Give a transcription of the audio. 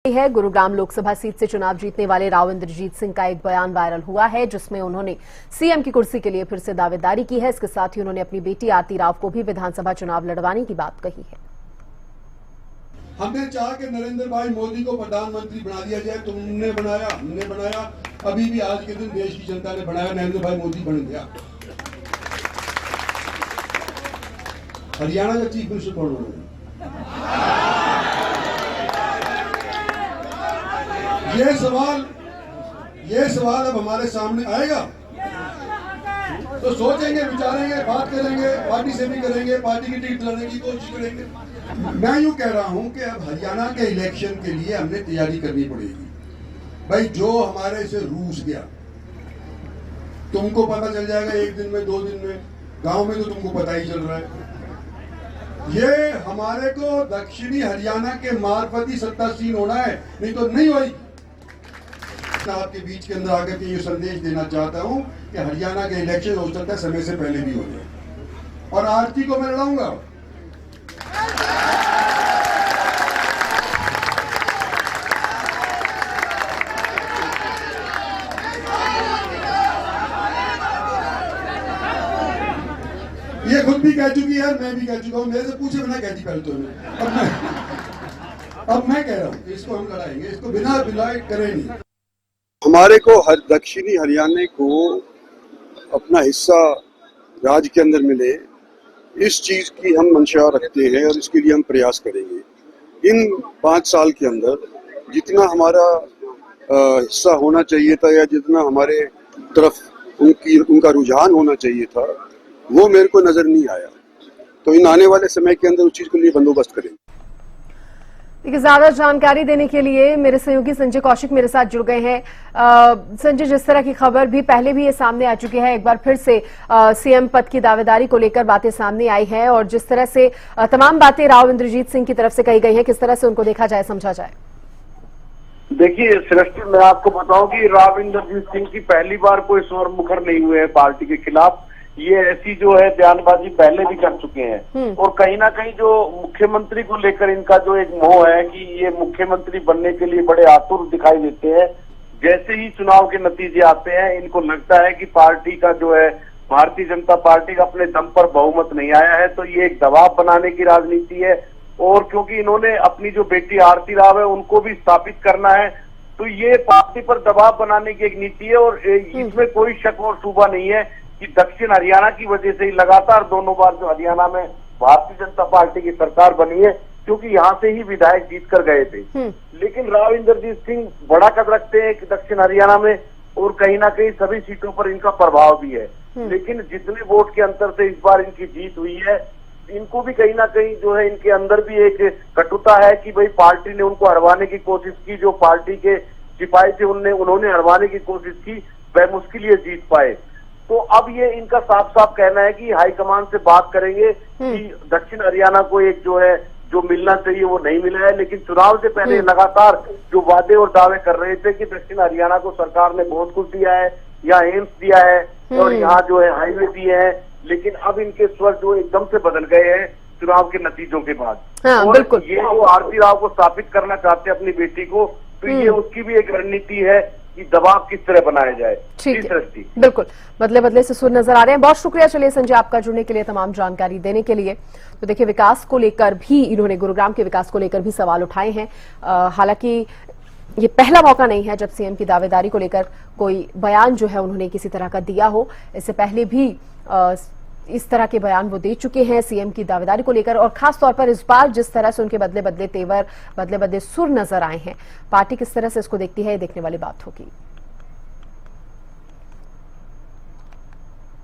है। गुरुग्राम लोकसभा सीट से चुनाव जीतने वाले राव इंद्रजीत सिंह का एक बयान वायरल हुआ है, जिसमें उन्होंने सीएम की कुर्सी के लिए फिर से दावेदारी की है। इसके साथ ही उन्होंने अपनी बेटी आरती राव को भी विधानसभा चुनाव लड़वाने की बात कही है। हमने चाहा कि नरेंद्र भाई मोदी को प्रधानमंत्री बना दिया जाए, तुमने बनाया, हमने बनाया, अभी भी आज के दिन देश की जनता ने बनाया, नरेंद्र भाई मोदी बन गया। हरियाणा का चीफ मिनिस्टर कौन बनेगा? ये सवाल अब हमारे सामने आएगा तो सोचेंगे, विचारेंगे, बात करेंगे, पार्टी से भी करेंगे, पार्टी की टिकट लड़ने की कोशिश करेंगे। मैं यूं कह रहा हूं कि अब हरियाणा के इलेक्शन के लिए हमने तैयारी करनी पड़ेगी। भाई जो हमारे से रूस गया, तुमको पता चल जाएगा 1 दिन में, 2 दिन में, गांव में तो तुमको पता ही चल रहा है। ये हमारे को दक्षिणी हरियाणा के मार्फत ही सत्तासीन होना है, नहीं तो नहीं होगी। आपके बीच के अंदर आकर के ये संदेश देना चाहता हूं कि हरियाणा के इलेक्शन हो सकता है समय से पहले भी हो जाए, और आरती को मैं लड़ाऊंगा। ये खुद भी कह चुकी है, मैं भी कह चुका हूं, मेरे से पूछे बिना कहती पहले तो अब मैं कह रहा हूं इसको हम लड़ाएंगे, इसको बिना बिलाए करेंगे। हमारे को हर दक्षिणी हरियाणा को अपना हिस्सा राज्य के अंदर मिले, इस चीज की हम मंशा रखते हैं और इसके लिए हम प्रयास करेंगे। इन 5 साल के अंदर जितना हमारा हिस्सा होना चाहिए था या जितना हमारे तरफ उनका रुझान होना चाहिए था, वो मेरे को नजर नहीं आया। तो इन आने वाले समय के अंदर उस चीज के लिए बंदोबस्त करेंगे। देखिए, ज्यादा जानकारी देने के लिए मेरे सहयोगी संजय कौशिक मेरे साथ जुड़ गए हैं। संजय, जिस तरह की खबर भी पहले भी ये सामने आ चुकी है, एक बार फिर से सीएम पद की दावेदारी को लेकर बातें सामने आई है, और जिस तरह से तमाम बातें राव इंद्रजीत सिंह की तरफ से कही गई हैं, किस तरह से उनको देखा जाए, समझा जाए? देखिए सृष्टि, मैं आपको बताऊं कि राव इंद्रजीत सिंह की पहली बार कोई स्वर मुखर नहीं हुए हैं पार्टी के खिलाफ। ये ऐसी जो है बयानबाजी पहले भी कर चुके हैं, और कहीं ना कहीं जो मुख्यमंत्री को लेकर इनका जो एक मोह है कि ये मुख्यमंत्री बनने के लिए बड़े आतुर दिखाई देते हैं। जैसे ही चुनाव के नतीजे आते हैं, इनको लगता है कि पार्टी का जो है, भारतीय जनता पार्टी का अपने दम पर बहुमत नहीं आया है, तो ये एक दबाव बनाने की राजनीति है। और क्योंकि इन्होंने अपनी जो बेटी आरती राव है उनको भी स्थापित करना है, तो ये पार्टी पर दबाव बनाने की एक नीति है। और इसमें कोई शक और शुबा नहीं है कि दक्षिण हरियाणा की वजह से ही लगातार दोनों बार जो हरियाणा में भारतीय जनता पार्टी की सरकार बनी है, क्योंकि यहाँ से ही विधायक जीत कर गए थे। लेकिन राव इंद्रजीत सिंह बड़ा कद रखते हैं कि दक्षिण हरियाणा में, और कहीं ना कहीं सभी सीटों पर इनका प्रभाव भी है। लेकिन जितने वोट के अंतर से इस बार इनकी जीत हुई है, इनको भी कहीं ना कहीं जो है इनके अंदर भी एक कटुता है कि भाई पार्टी ने उनको हरवाने की कोशिश की, जो पार्टी के सिपाही थे उन्होंने हरवाने की कोशिश की, वह मुश्किल ये जीत पाए। तो अब ये इनका साफ साफ कहना है कि हाईकमान से बात करेंगे कि दक्षिण हरियाणा को एक जो है जो मिलना चाहिए वो नहीं मिला है। लेकिन चुनाव से पहले लगातार जो वादे और दावे कर रहे थे कि दक्षिण हरियाणा को सरकार ने बहुत कुछ दिया है, यहाँ एम्स दिया है और यहाँ जो है हाईवे दिए हैं, लेकिन अब इनके स्वर जो एकदम से बदल गए हैं चुनाव के नतीजों के बाद। हाँ, और बिल्कुल। ये जो आरती राव को स्थापित करना चाहते हैं अपनी बेटी को, तो ये उसकी भी एक रणनीति है कि दबाव किस तरह बनाया जाए। ठीक है, बिल्कुल बदले बदले से सुर नजर आ रहे हैं। बहुत शुक्रिया चलिए संजय आपका जुड़ने के लिए, तमाम जानकारी देने के लिए। तो देखिए, विकास को लेकर भी इन्होंने, गुरुग्राम के विकास को लेकर भी सवाल उठाए हैं। हालांकि ये पहला मौका नहीं है जब सीएम की दावेदारी को लेकर कोई बयान जो है उन्होंने किसी तरह का दिया हो। इससे पहले भी इस तरह के बयान वो दे चुके हैं सीएम की दावेदारी को लेकर, और खास तौर पर इस बार जिस तरह से उनके बदले बदले तेवर, बदले बदले सुर नजर आए हैं, पार्टी किस तरह से इसको देखती है, ये देखने वाली बात होगी।